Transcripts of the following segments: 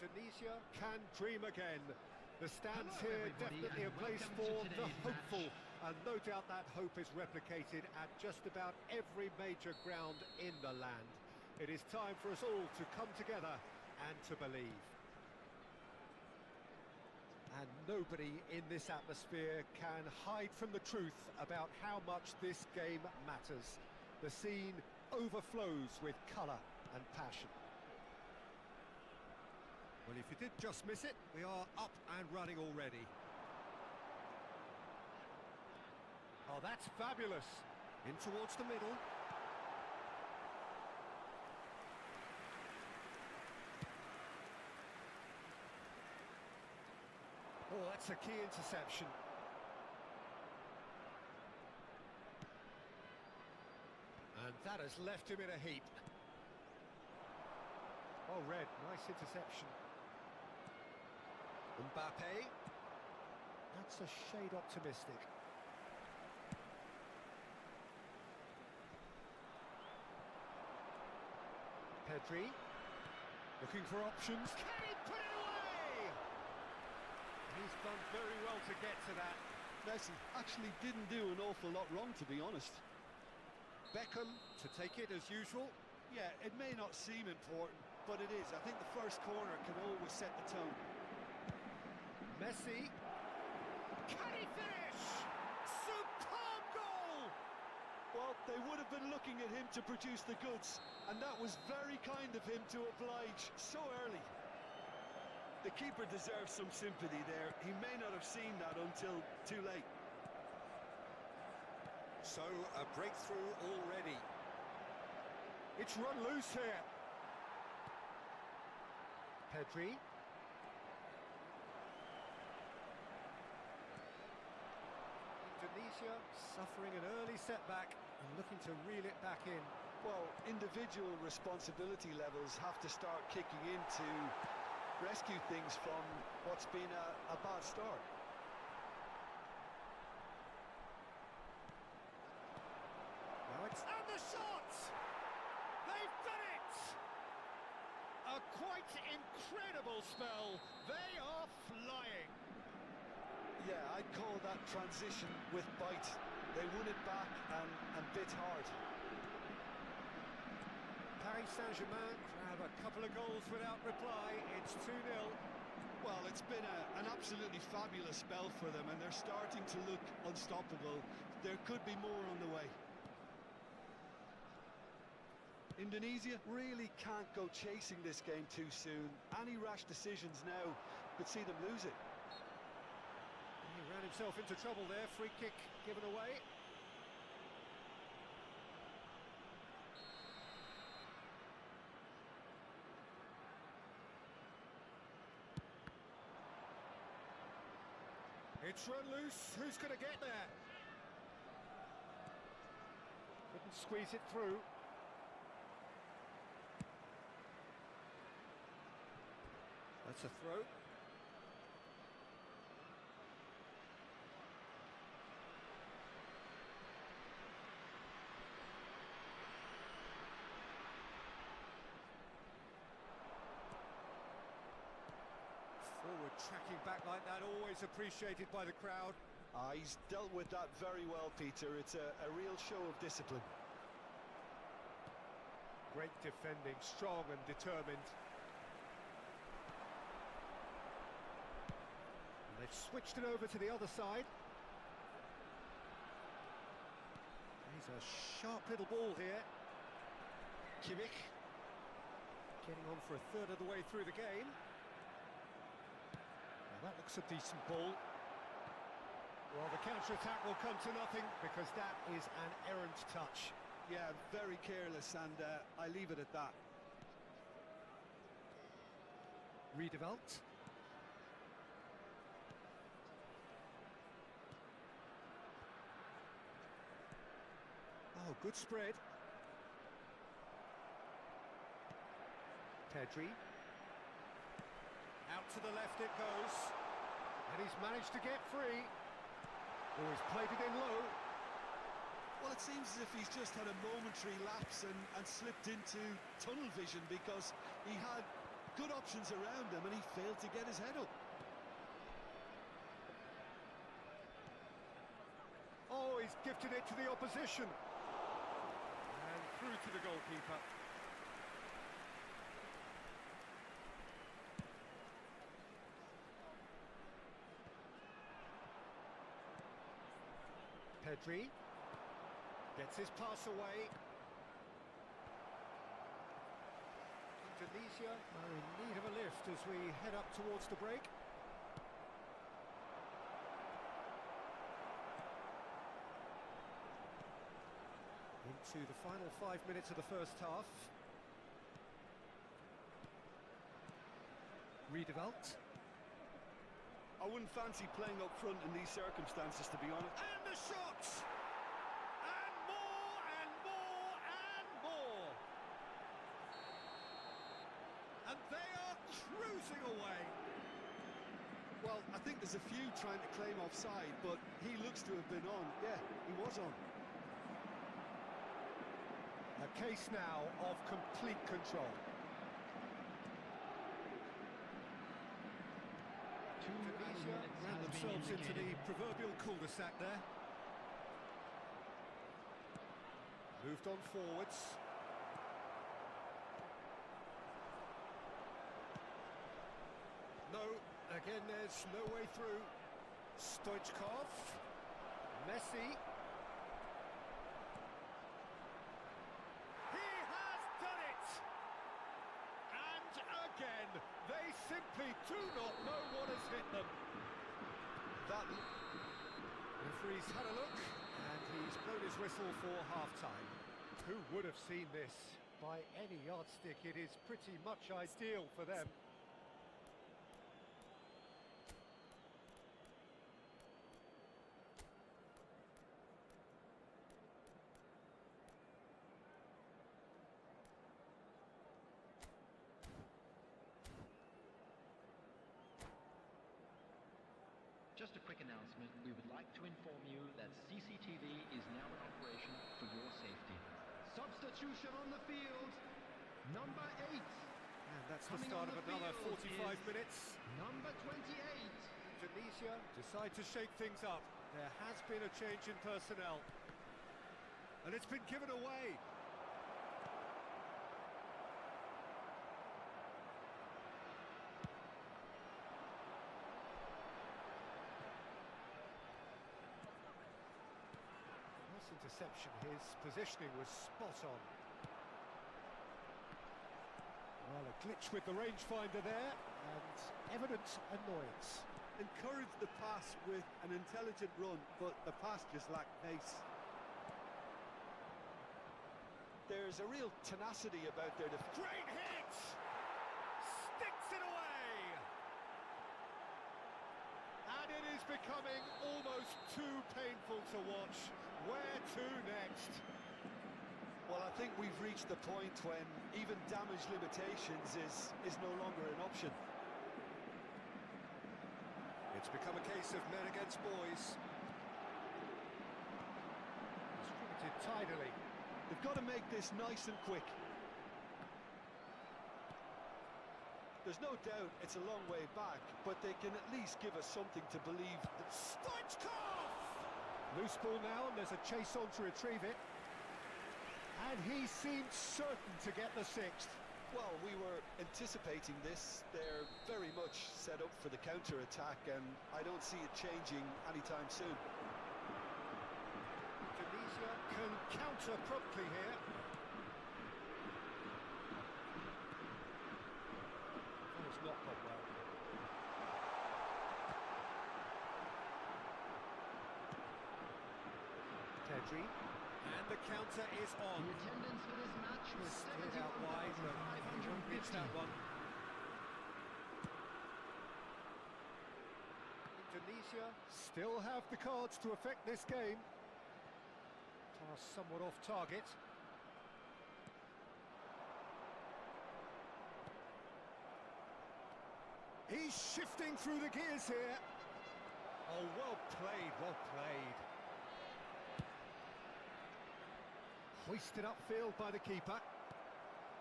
Indonesia can dream again. The stands Hello, here everybody, definitely a and place welcome for to the today's hopeful, match. and no doubt that hope is replicated at just about every major ground in the land. It is time for us all to come together and to believe. And nobody in this atmosphere can hide from the truth about how much this game matters. The scene overflows with colour and passion. Well, if you did just miss it, we are up and running already. Oh, that's fabulous. In towards the middle. Oh, that's a key interception. And that has left him in a heap. Oh, Red, nice interception. Mbappe. That's a shade optimistic. Pedri. Looking for options. Can he put it away? He's done very well to get to that. Messi actually didn't do an awful lot wrong, to be honest. Beckham to take it as usual. Yeah, it may not seem important, but it is. I think the first corner can always set the tone. Messi. Can he finish? Superb goal! Well, they would have been looking at him to produce the goods, and that was very kind of him to oblige so early. The keeper deserves some sympathy there. He may not have seen that until too late. So, a breakthrough already. It's run loose here. Pedri. Indonesia suffering an early setback and looking to reel it back in. Well, individual responsibility levels have to start kicking in to rescue things from what's been a bad start. Now it's... And the shot! They've done it! A quite incredible spell. They are flying. Yeah, I'd call that transition with bite. They won it back and bit hard. Paris Saint-Germain grab a couple of goals without reply. It's 2-0. Well, it's been an absolutely fabulous spell for them, and they're starting to look unstoppable. There could be more on the way. Indonesia really can't go chasing this game too soon. Any rash decisions now could see them lose it. He ran himself into trouble there. Free kick given away. It's run loose. Who's going to get there? Couldn't squeeze it through. That's a throw. Forward tracking back like that, always appreciated by the crowd. He's dealt with that very well, Peter. It's a real show of discipline. Great defending, strong and determined. And they've switched it over to the other side. He's a sharp little ball here. Kimmich getting on for a third of the way through the game. Now that looks a decent ball. Well, the counter-attack will come to nothing because that is an errant touch. Yeah, very careless, and I leave it at that. Redeveloped. Oh, good spread. Pedri. Out to the left it goes. And he's managed to get free. Oh, he's played it in low. Well, it seems as if he's just had a momentary lapse and slipped into tunnel vision, because he had Good options around him, and he failed to get his head up. Oh, he's gifted it to the opposition. And through to the goalkeeper. Pedri gets his pass away. Indonesia are in need of a lift as we head up towards the break. Into the final 5 minutes of the first half. Redeveloped. I wouldn't fancy playing up front in these circumstances, to be honest. And the shots! And more, and more, and more! And they are cruising away. Well, I think there's a few trying to claim offside, but he looks to have been on. Yeah, he was on. A case now of complete control. Indonesia ran themselves into the proverbial cul-de-sac there. Moved on forwards. No, again there's no way through. Stoichkov. Messi. He has done it! And again, they simply do not know what has hit them. That referee's had a look, and he's blown his whistle for half-time. Who would have seen this? By any yardstick, it is pretty much ideal for them. Just a quick announcement. We would like to inform you that CCTV is now in operation for your safety. Substitution on the field, number 8. And that's the start of another 45 minutes. Number 28. Indonesia decide to shake things up. There has been a change in personnel. And it's been given away. Interception, his positioning was spot on. Well, a glitch with the rangefinder there, and evident annoyance. Encouraged the pass with an intelligent run, but the pass just lacked pace. There's a real tenacity about their defense. Great hit! Sticks it away! And it is becoming almost too painful to watch. Where to next? Well, I think we've reached the point when even damage limitations is no longer an option. It's become a case of men against boys. Distributed tidily. They've got to make this nice and quick. There's no doubt it's a long way back, but they can at least give us something to believe. Stoichkov! Loose ball now, and there's a chase on to retrieve it. And he seemed certain to get the sixth. Well, we were anticipating this. They're very much set up for the counter-attack, and I don't see it changing anytime soon. Indonesia can counter promptly here. That has not gone well. Pedri, and the counter is on. The attendance for this match was Slid out wide, but he won't miss that one. Indonesia still have the cards to affect this game. Pass somewhat off target. He's shifting through the gears here. Oh, well played, well played. Hoisted upfield by the keeper.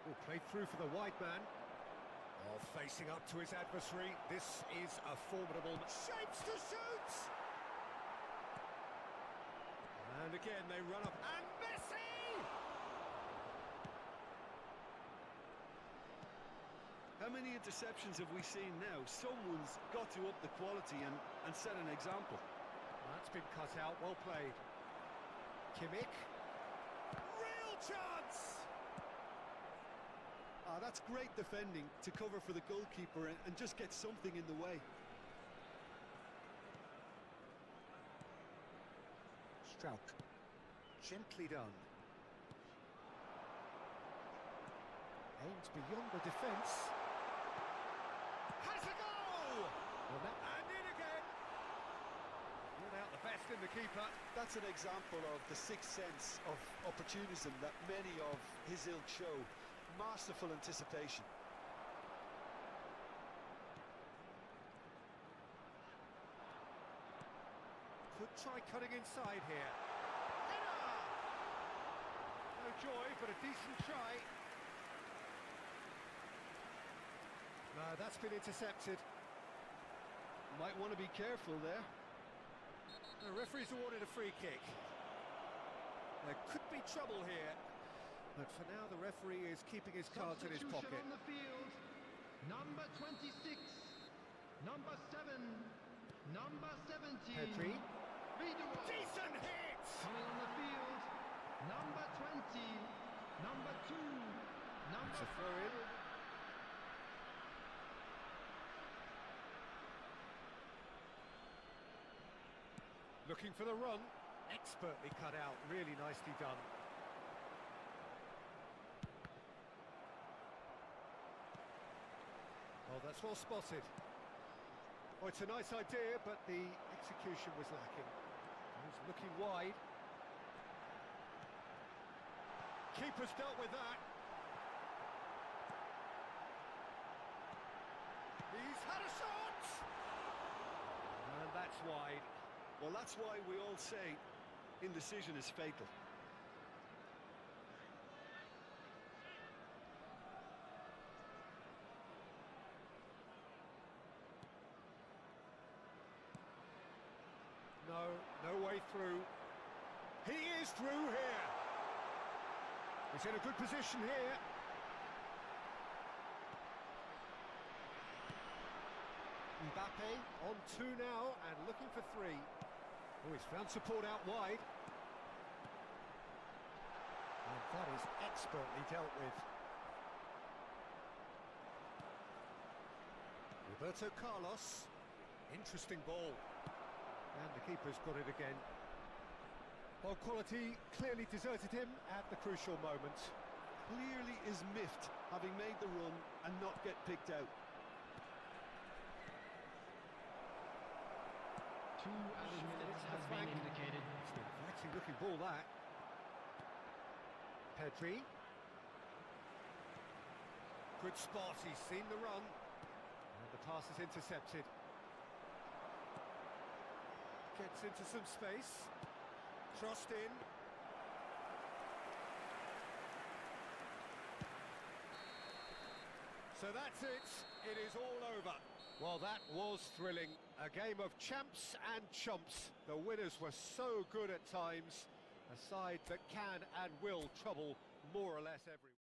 Oh, played through for the wide man. Well, facing up to his adversary, this is a formidable... Shapes to shoot! And again, they run up, and Messi! How many interceptions have we seen now? Someone's got to up the quality and set an example. That's been cut out, well played. Kimmich. Real chance! That's great defending to cover for the goalkeeper and just get something in the way. Strauch. Gently done. Aims beyond the defence. Has a goal! And in again! Ruled out the best in the keeper. That's an example of the sixth sense of opportunism that many of his ilk show. Masterful anticipation. Could try cutting inside here. Header! No joy, but a decent try. No, that's been intercepted. Might want to be careful there. The referee's awarded a free kick. There could be trouble here. But for now, the referee is keeping his cards in his pocket. On the field, number 26, number 7, number 17. Pedri. Vidal. Decent hit! Coming on the field, number 20, number 2, number It's a throw in. 5. Looking for the run. Expertly cut out, really nicely done. Oh, that's well spotted. Oh, it's a nice idea, but the execution was lacking. He's looking wide. Keeper's dealt with that. He's had a shot! And that's wide. Well, that's why we all say indecision is fatal. No way through. He is through here. He's in a good position here. Mbappe on 2 now and looking for 3. Oh, he's found support out wide. And that is expertly dealt with. Roberto Carlos. Interesting ball. And the keeper's got it again. Ball quality clearly deserted him at the crucial moment. Clearly is miffed, having made the run and not get picked out. 2 added minutes has been indicated. It's been a flexing looking ball, that. Pedri. Good spot, he's seen the run. And the pass is intercepted. Gets into some space. Crossed in. So that's it. It is all over. Well, that was thrilling. A game of champs and chumps. The winners were so good at times. A side that can and will trouble more or less everyone.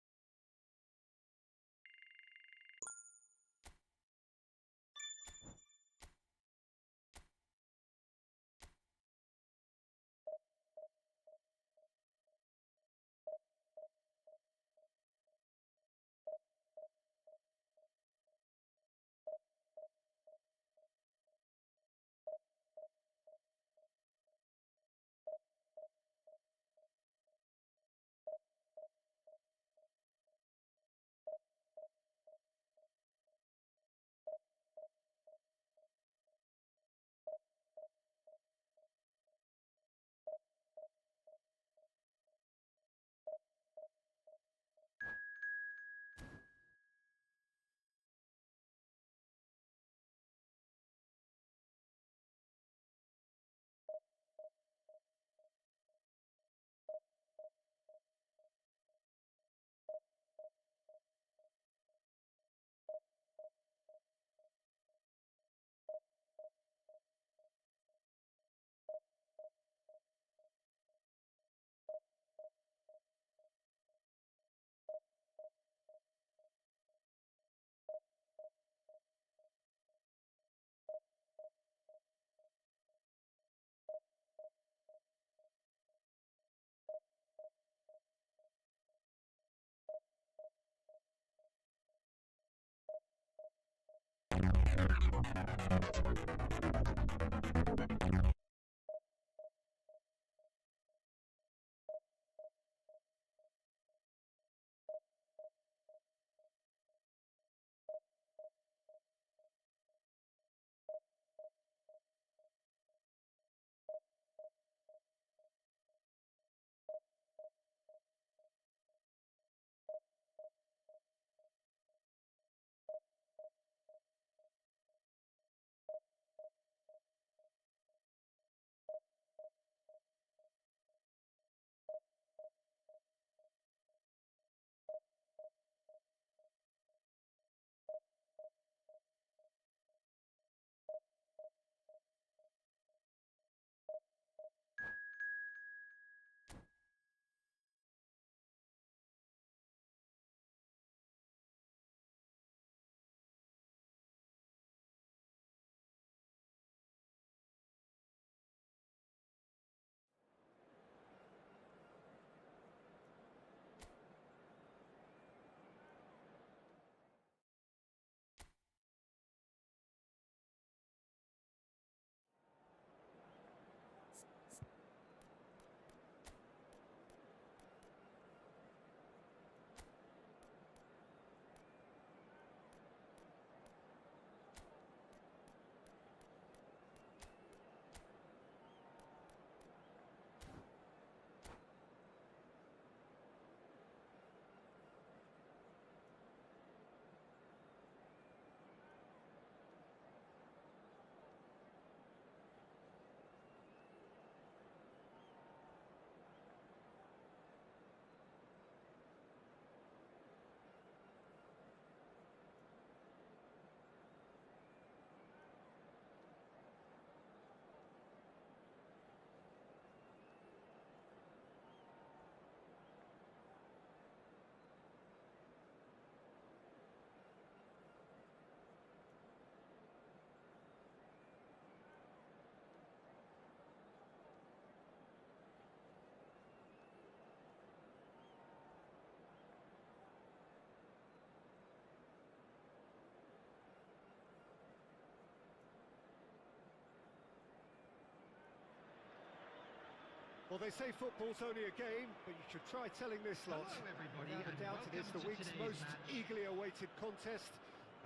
Well, they say football's only a game, but you should try telling this lot. Hello, everybody, Without a and doubt, it is welcome the to week's today's most match. eagerly awaited contest.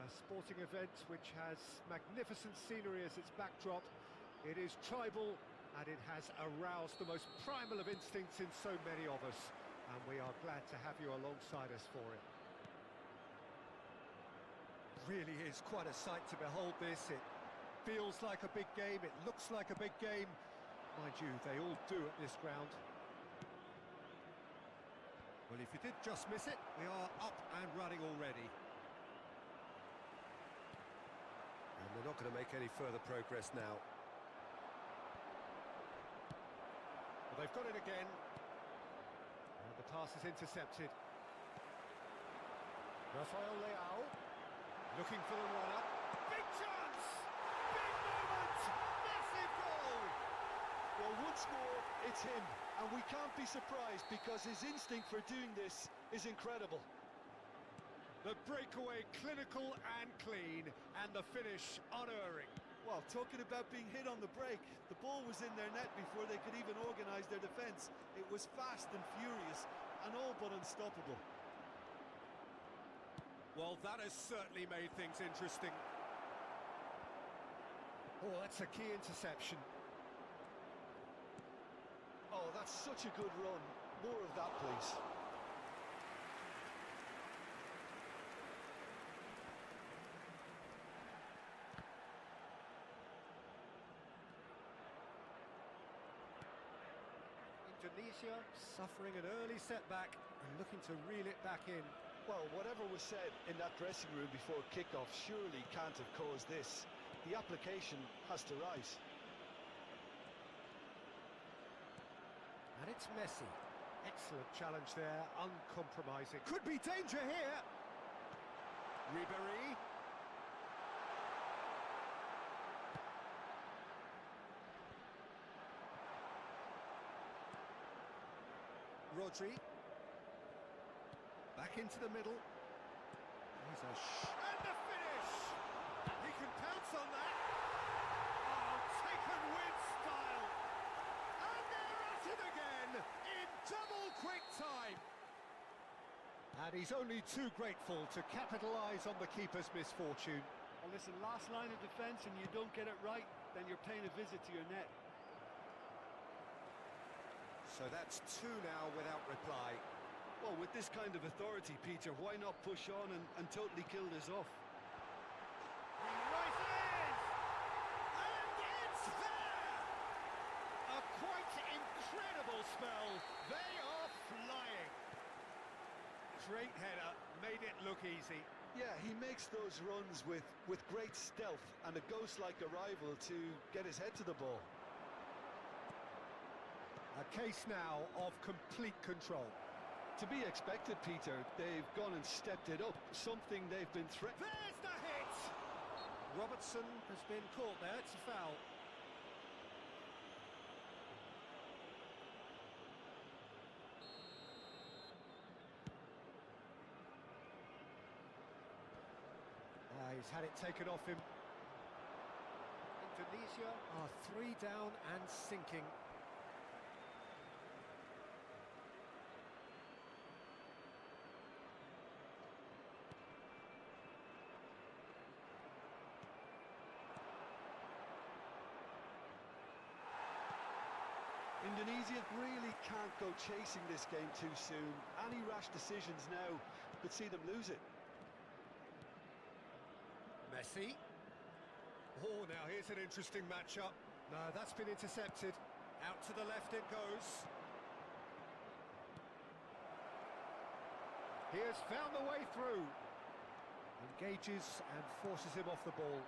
A sporting event which has magnificent scenery as its backdrop. It is tribal, and it has aroused the most primal of instincts in so many of us. And we are glad to have you alongside us for it. Really is quite a sight to behold this. It feels like a big game, it looks like a big game. Mind you, they all do at this ground. Well, if you did just miss it, we are up and running already. And they're not going to make any further progress now. Well, they've got it again. And the pass is intercepted. Rafael Leao, looking for the run-up. Big chance! Big moment! Massive goal! Well, once more, it's him, and we can't be surprised because his instinct for doing this is incredible. The breakaway clinical and clean, and the finish unerring. Well, talking about being hit on the break, the ball was in their net before they could even organise their defence. It was fast and furious, and all but unstoppable. Well, that has certainly made things interesting. Oh, that's a key interception. Oh, that's such a good run. More of that, please. Indonesia suffering an early setback and looking to reel it back in. Well, whatever was said in that dressing room before kickoff surely can't have caused this. The application has to rise. And it's Messi. Excellent challenge there, uncompromising. Could be danger here. Ribéry. Rodri. Back into the middle. Here's a and the finish! He can pounce on quick time. And he's only too grateful to capitalise on the keeper's misfortune. Well, listen, last line of defence and you don't get it right, then you're paying a visit to your net. So that's two now without reply. Well, with this kind of authority, Peter, why not push on and totally kill this off? He rises! And it's there! A quite incredible spell. They are flying. Great header, made it look easy. Yeah, he makes those runs with great stealth and a ghost-like arrival to get his head to the ball. A case now of complete control. To be expected, Peter. They've gone and stepped it up, something they've been threatening. There's the hit! Robertson has been caught there, it's a foul. He's had it taken off him. Indonesia are 3 down and sinking. Indonesia really can't go chasing this game too soon. Any rash decisions now could see them lose it. Messi. Oh, now here's an interesting matchup. No, that's been intercepted. Out to the left it goes. He has found the way through. Engages and forces him off the ball.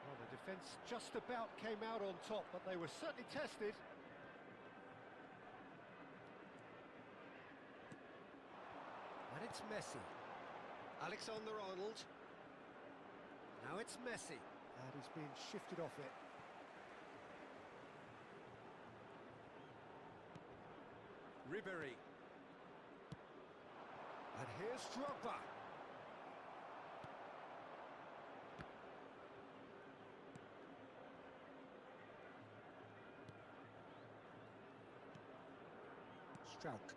Well, the defence just about came out on top, but they were certainly tested. And it's Messi. Alexander-Arnold. Now it's Messi, and he's been shifted off it. Ribery. And here's Drogba. Struijk.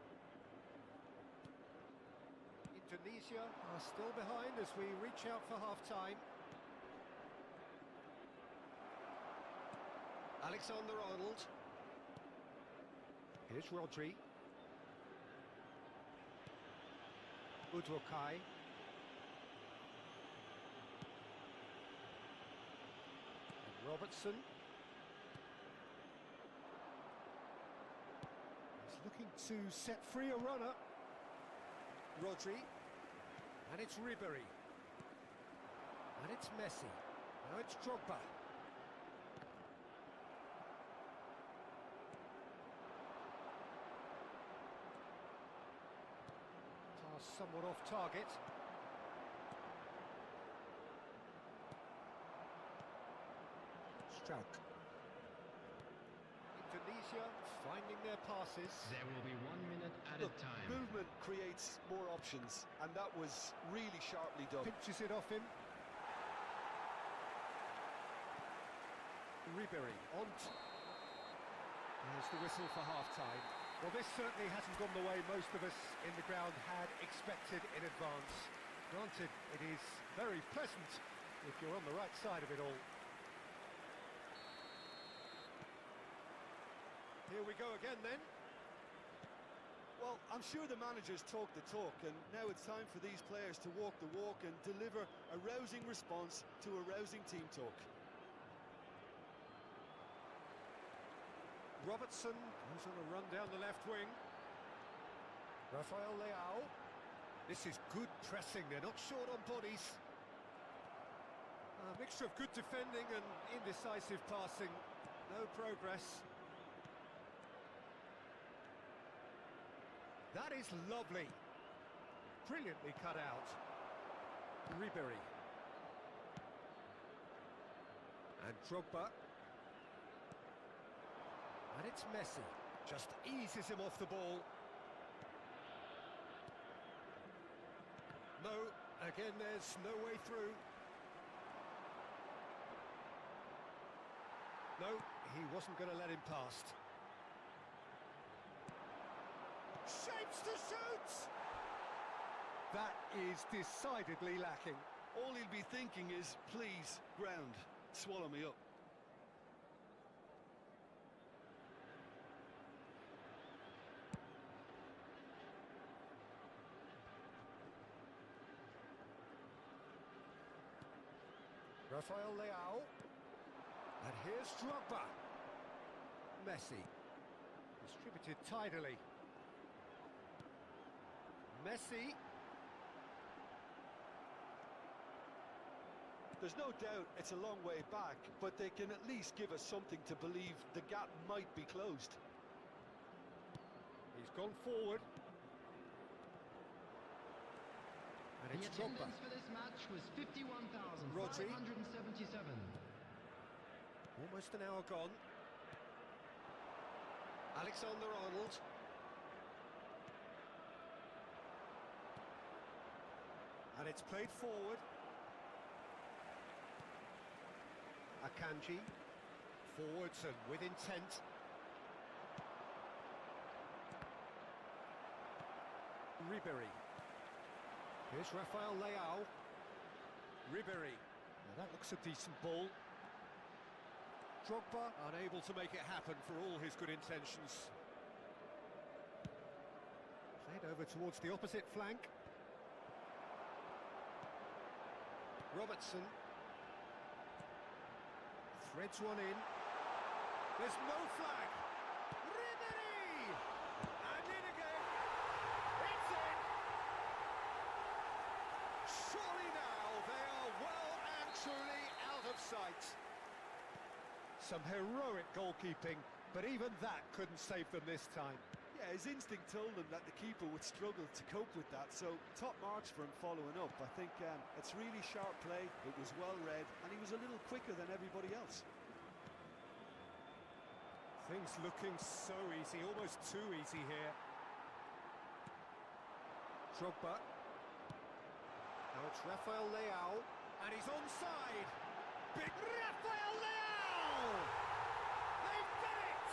Indonesia are still behind as we reach out for half-time. Alexander-Arnold. Here's Rodri. Udvokai. And Robertson. He's looking to set free a runner. Rodri. And it's Ribery. And it's Messi. Now it's Drogba. Somewhat off target. Struijk. Indonesia finding their passes. There will be 1 minute added time. Movement creates more options, and that was really sharply done. Pinches it off him. Ribery on. There's the whistle for half-time. Well, this certainly hasn't gone the way most of us in the ground had expected in advance. Granted, it is very pleasant if you're on the right side of it all. Here we go again then. Well, I'm sure the managers talk the talk, and now it's time for these players to walk the walk and deliver a rousing response to a rousing team talk. Robertson goes on a run down the left wing. Rafael Leao. This is good pressing, they're not short on bodies. A mixture of good defending and indecisive passing. No progress. That is lovely. Brilliantly cut out. Ribery. And Drogba. And it's Messi. Just eases him off the ball. No, again there's no way through. No, he wasn't going to let him past. is decidedly lacking. All he'll be thinking is, please, ground, swallow me up. Rafael Leao. And here's Drogba. Messi. Distributed tidily. Messi. There's no doubt it's a long way back, but they can at least give us something to believe the gap might be closed. He's gone forward. And The it's Drogba. attendance for this match was Rodri. 51,577. Almost an hour gone. Alexander-Arnold. And it's played forward. Akanji. Forwards and with intent. Ribery. Here's Rafael Leao. Ribery. Now that looks a decent ball. Drogba unable to make it happen for all his good intentions. Played over towards the opposite flank. Robertson. Threads one in. There's no flag. Ribery! And in again. It's in! Surely now they are well and truly out of sight. Some heroic goalkeeping, but even that couldn't save them this time. Yeah, his instinct told him that the keeper would struggle to cope with that, so top marks for him following up. I think it's really sharp play, it was well read, and he was a little quicker than everybody else. Things looking so easy, almost too easy here. Drogba. Now it's Rafael Leao, and he's onside. Big Rafael Leao! They've done it!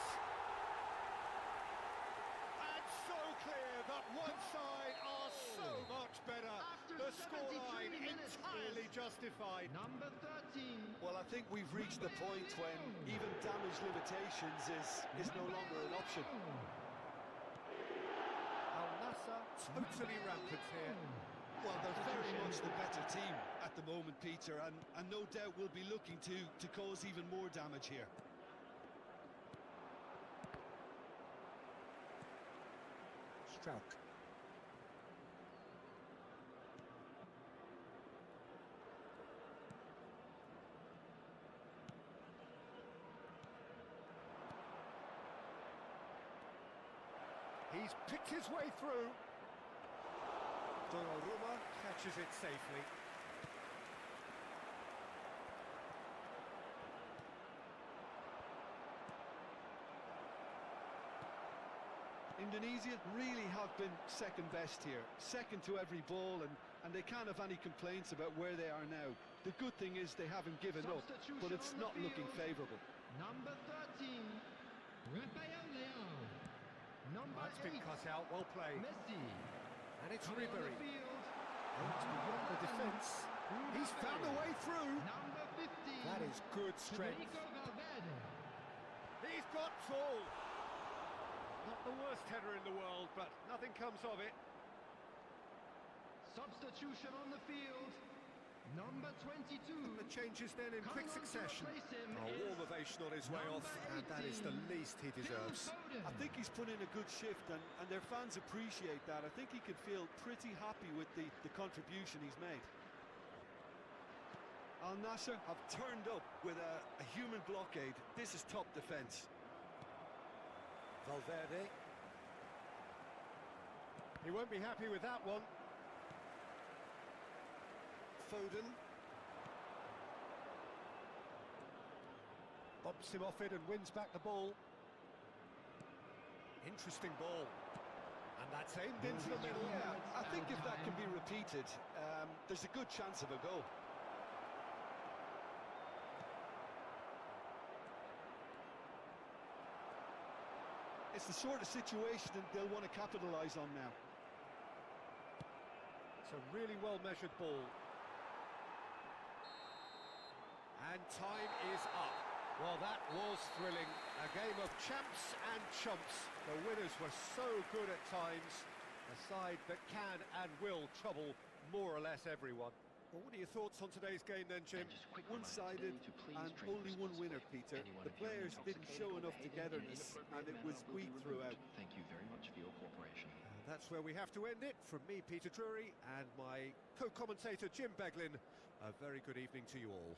And so clear that one side are so much better. After The 73 scoreline minutes entirely plus. justified. Number 13. Well, I think we've reached the point when even damage limitations is no longer an option. Al Nassr totally rampant here. Well, they're very much the better team at the moment, Peter, and no doubt will be looking to cause even more damage here. Struck. He's picked his way through. Donnarumma catches it safely. Indonesia really have been second best here, second to every ball, and they can't have any complaints about where they are now. The good thing is they haven't given up, but it's not looking favourable. Number 13. Rafael Leao. Number That's 8. been cut out, well played. Messi. And it's Coming on Ribery. the field. Aims beyond the defence. He's found a way through. Number 15. That is good strength. Federico Valverde. He's got tall. Not the worst header in the world, but nothing comes of it. Substitution on the field. Number 22. The changes then in quick Coming on to succession. replace him A is warm ovation on his way off, number and that is the 18. least he deserves. Phil Foden. I think he's put in a good shift, and their fans appreciate that. I think he could feel pretty happy with the contribution he's made. Al Nassr have turned up with a human blockade. This is top defence. Valverde. He won't be happy with that one. Foden. Bumps him off it and wins back the ball. Interesting ball. And that's aimed into the middle. Yeah, I think if that can be repeated, there's a good chance of a goal. It's the sort of situation that they'll want to capitalise on now. It's a really well-measured ball. And time is up. Well, that was thrilling. A game of champs and chumps. The winners were so good at times. A side that can and will trouble more or less everyone. Well, what are your thoughts on today's game then, Jim? One-sided and only one winner, Peter. The players didn't show enough togetherness and it was weak throughout. Thank you very much for your cooperation. That's where we have to end it. From me, Peter Drury, and my co-commentator, Jim Beglin. A very good evening to you all.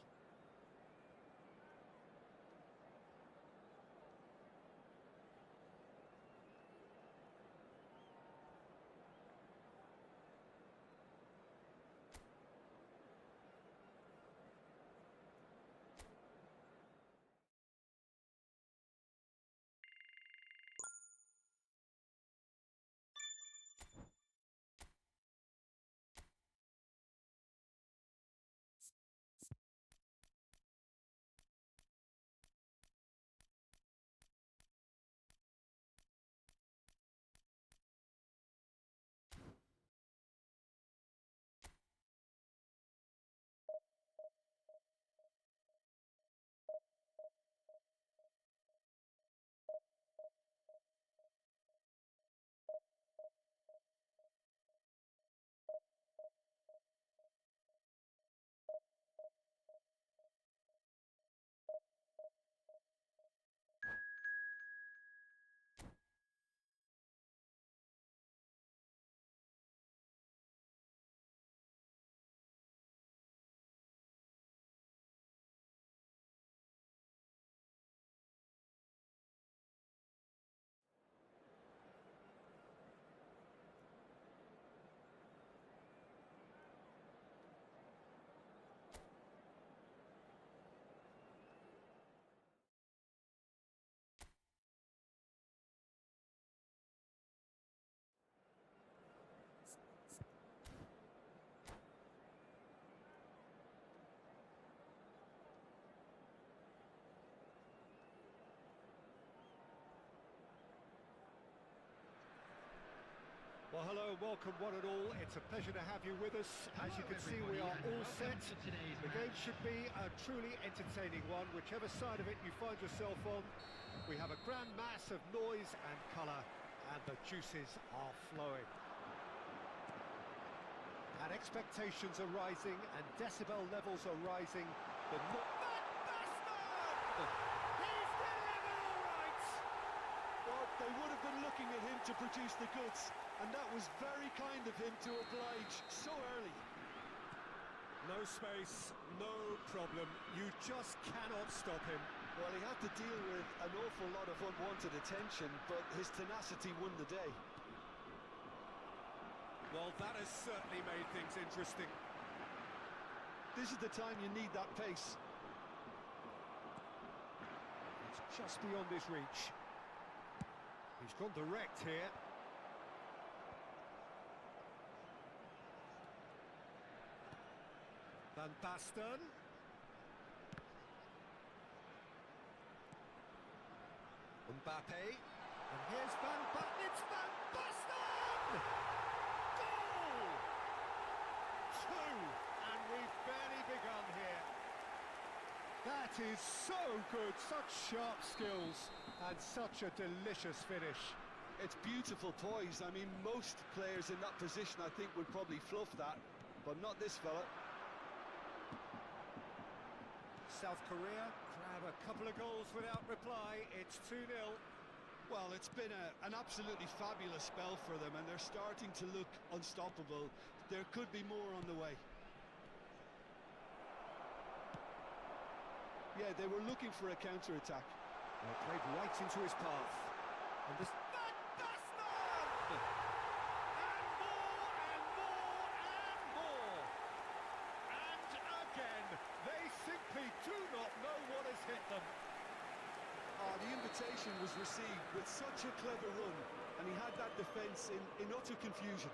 Well, hello and welcome one and all. It's a pleasure to have you with us. As you can see, we are all set. The game should be a truly entertaining one, whichever side of it you find yourself on. We have a grand mass of noise and colour, and the juices are flowing. And expectations are rising, and decibel levels are rising. The They would have been looking at him to produce the goods, and that was very kind of him to oblige so early. No space, no problem. You just cannot stop him. Well, he had to deal with an awful lot of unwanted attention, but his tenacity won the day. Well, that has certainly made things interesting. This is the time you need that pace. It's just beyond his reach. He's gone direct here. Van Basten. Mbappe. And here's Van Basten. It's Van Basten! Goal! 2. And we've barely begun here. That is so good. Such sharp skills. And such a delicious finish. It's beautiful poise. I mean, most players in that position, I think, would probably fluff that, but not this fella. South Korea grab a couple of goals without reply. It's 2-0. Well, it's been an absolutely fabulous spell for them, and they're starting to look unstoppable. There could be more on the way. Yeah, they were looking for a counter-attack. Played right into his path. And this... Van Basten! And more, and more, and more! And again, they simply do not know what has hit them. The invitation was received with such a clever run, and he had that defence in utter confusion.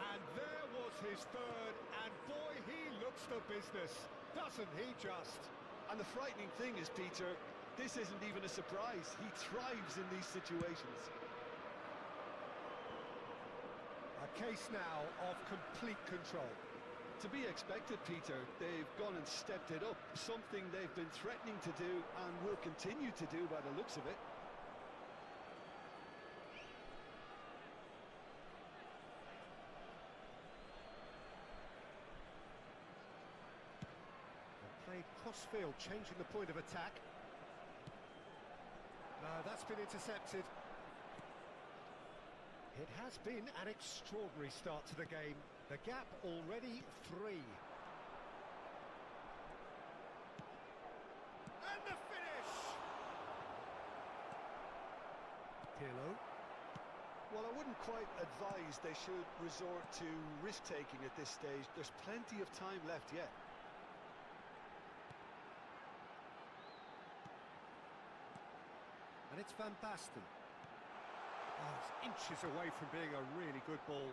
And there was his third, and boy, he looks the business, doesn't he just? And the frightening thing is, Peter, this isn't even a surprise. He thrives in these situations. A case now of complete control. To be expected, Peter. They've gone and stepped it up, something they've been threatening to do and will continue to do by the looks of it. Played cross-field, changing the point of attack. No, that's been intercepted. It has been an extraordinary start to the game. The gap already 3. And the finish! Pirlo. Well, I wouldn't quite advise they should resort to risk-taking at this stage. There's plenty of time left yet. And it's Van Basten. Oh, it's inches away from being a really good ball.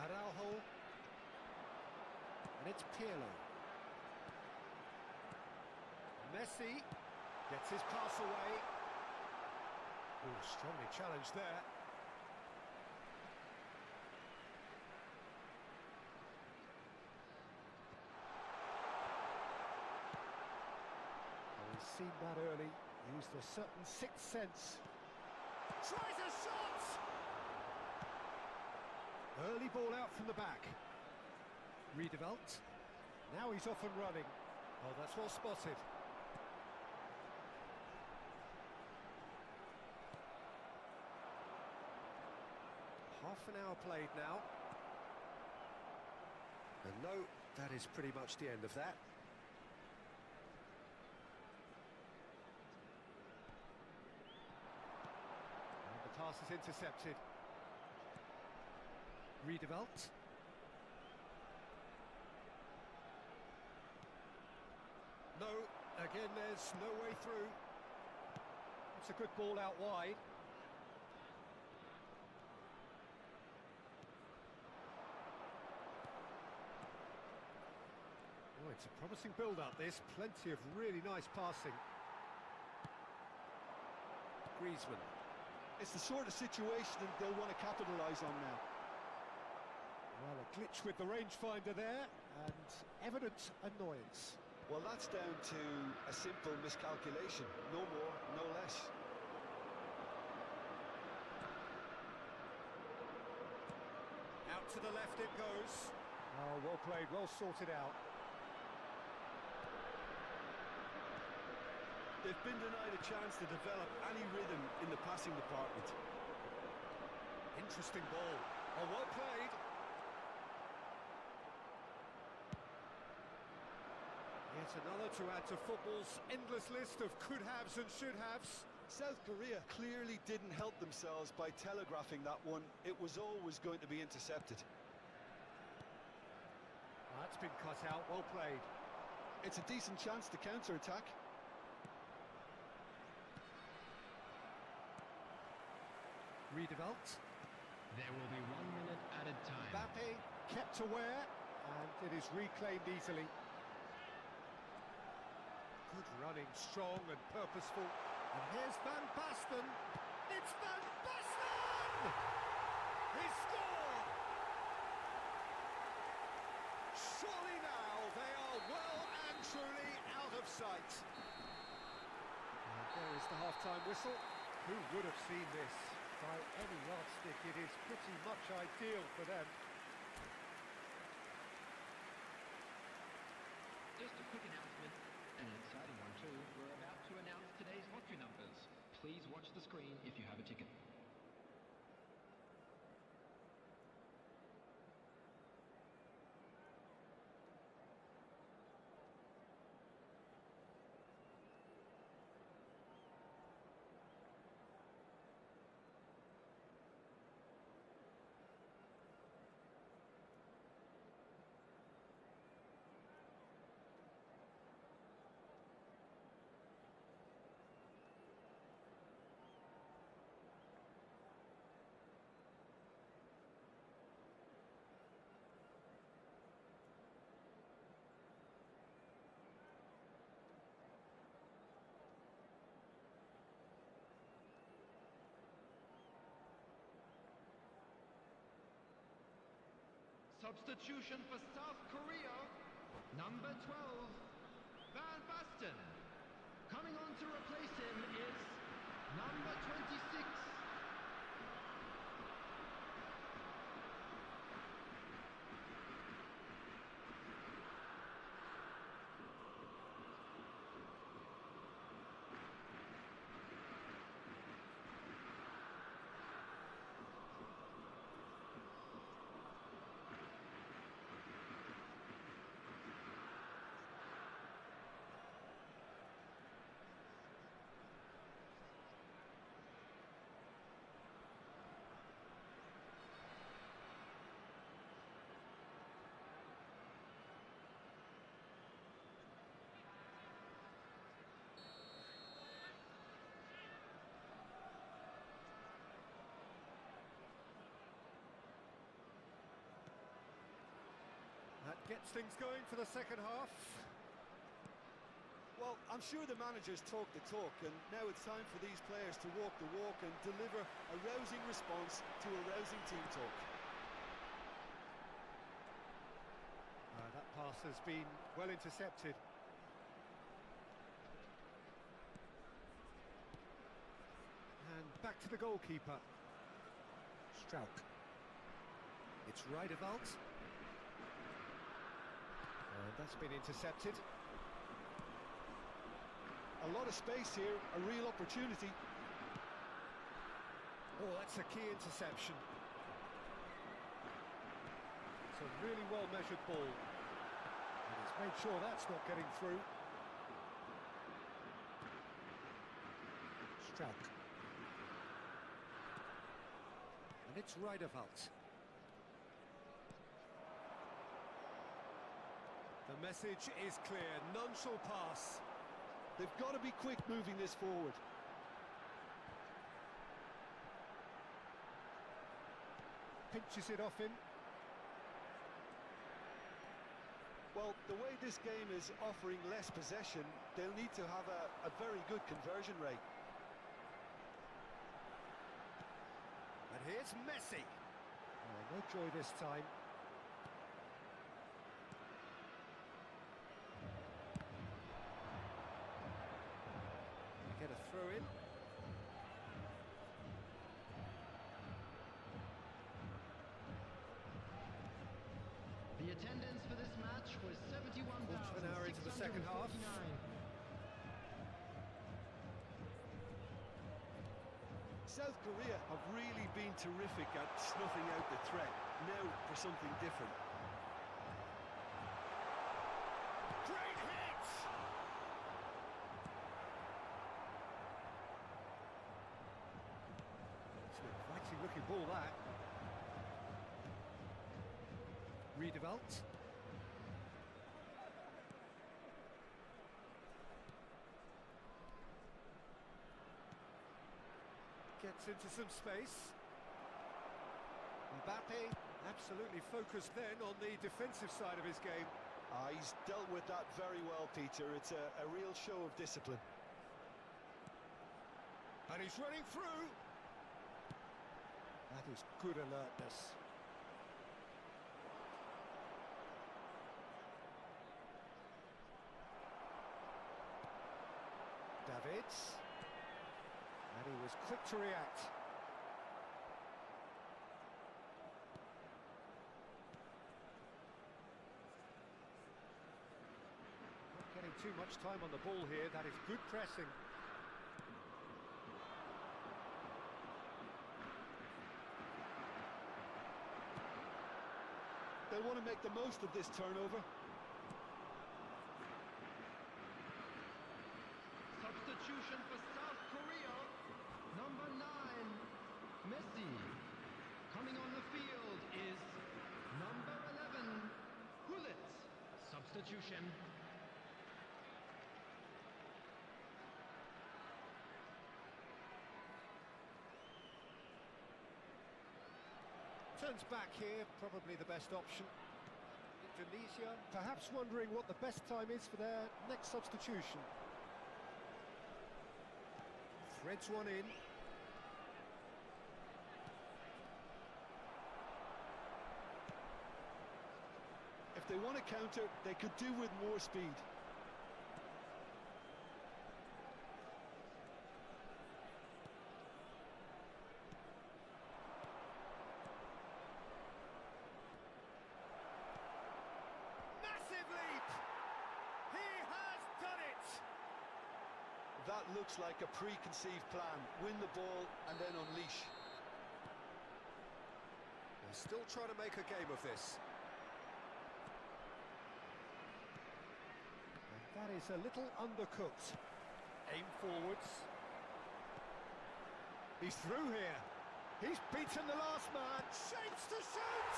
Araujo. And it's Pirlo. Messi gets his pass away. Oh, strongly challenged there. Seen that early, used a certain sixth sense. Tries a shot! Early ball out from the back. Redeveloped. Now he's off and running. Oh, that's well spotted. Half an hour played now. And no, that is pretty much the end of that. Pass is intercepted. Redeveloped. No, again there's no way through. It's a good ball out wide. Oh, it's a promising build-up this. Plenty of really nice passing. Griezmann. It's the sort of situation they'll want to capitalise on now. Well, a glitch with the rangefinder there, and evident annoyance. Well, that's down to a simple miscalculation. No more, no less. Out to the left it goes. Oh, well played, well sorted out. They've been denied a chance to develop any rhythm in the passing department. Interesting ball. Oh, well played. Yet another to add to football's endless list of could-haves and should-haves. South Korea clearly didn't help themselves by telegraphing that one. It was always going to be intercepted. Oh, that's been cut out, well played. It's a decent chance to counter-attack. Redeveloped. There will be 1 minute added time. Mbappe kept aware, and it is reclaimed easily. Good running, strong and purposeful. And here's Van Basten. It's Van Basten! He scored! Surely now they are well and truly out of sight. And there is the half-time whistle. Who would have seen this? By any yardstick, it is pretty much ideal for them. Just a quick announcement, and an exciting one too. We're about to announce today's lottery numbers. Please watch the screen if you have a ticket. Substitution for South Korea, number 12, Van Basten. Coming on to replace him is number 26. That gets things going for the second half. Well, I'm sure the managers talk the talk, and now it's time for these players to walk the walk and deliver a rousing response to a rousing team talk. That pass has been well intercepted. And back to the goalkeeper. Strauch. It's Riedewald. And that's been intercepted. A lot of space here, a real opportunity. Oh, that's a key interception. It's a really well-measured ball. And he's made sure that's not getting through. Strauch. And it's Riedewald. The message is clear, none shall pass. They've got to be quick moving this forward. Pinches it off him. Well, the way this game is offering less possession, they'll need to have a very good conversion rate. And here's Messi. Oh, no joy this time. Get a throw in. The attendance for this match was 71,649. Quarter of an hour into the second half. South Korea have really been terrific at snuffing out the threat. Now for something different. Great hit! It's an inviting looking ball, that. Riedewald. Gets into some space. Mbappe absolutely focused then on the defensive side of his game. He's dealt with that very well, Peter. It's a real show of discipline. And he's running through. That is good alertness. Davids. And he was quick to react. Not getting too much time on the ball here. That is good pressing. They'll want to make the most of this turnover. Substitution for South Korea, number 9, Messi. Coming on the field is number 11, Gullit. Substitution. Turns back here, probably the best option. Indonesia perhaps wondering what the best time is for their next substitution. Threads one in. they want to counter, they could do with more speed. Massive leap! He has done it! That looks like a preconceived plan. Win the ball and then unleash. They're still trying to make a game of this. And that is a little undercooked. Aim forwards. He's through here. He's beaten the last man. Shapes to shoot!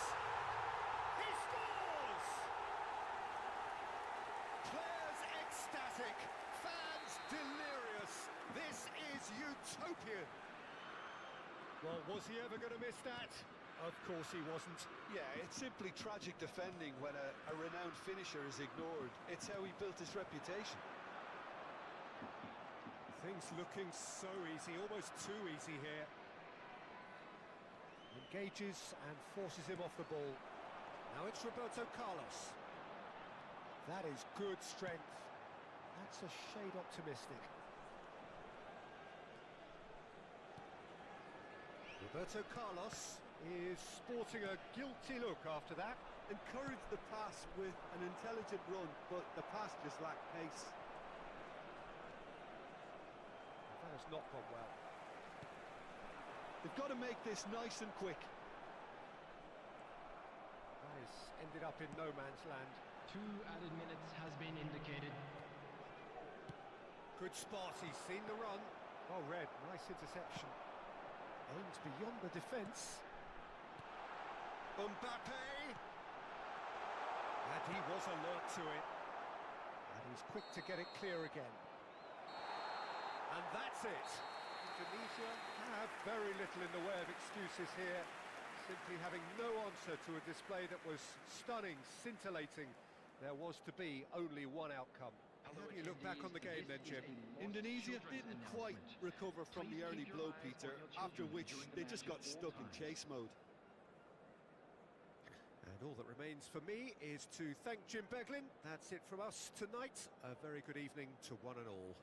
He scores! Players ecstatic. Fans delirious. This is utopian. Well, was he ever going to miss that? Of course he wasn't. Yeah, it's simply tragic defending when a renowned finisher is ignored. It's how he built his reputation. Things looking so easy, almost too easy here. Engages and forces him off the ball. Now it's Roberto Carlos. That is good strength. That's a shade optimistic. Roberto Carlos is sporting a guilty look after that. Encouraged the pass with an intelligent run, but the pass just lacked pace. That has not gone well. They've got to make this nice and quick. That has ended up in no man's land. 2 added minutes has been indicated. Good spot, he's seen the run. Oh, Red, nice interception. Aims beyond the defence. Mbappe! And he was alert to it. And he's quick to get it clear again. And that's it. Indonesia have very little in the way of excuses here. Simply having no answer to a display that was stunning, scintillating. There was to be only one outcome. How do you look back on the game then, Jim? Indonesia didn't quite recover from the early blow, Peter, after which they just got stuck in chase mode. And all that remains for me is to thank Jim Beglin. That's it from us tonight. A very good evening to one and all.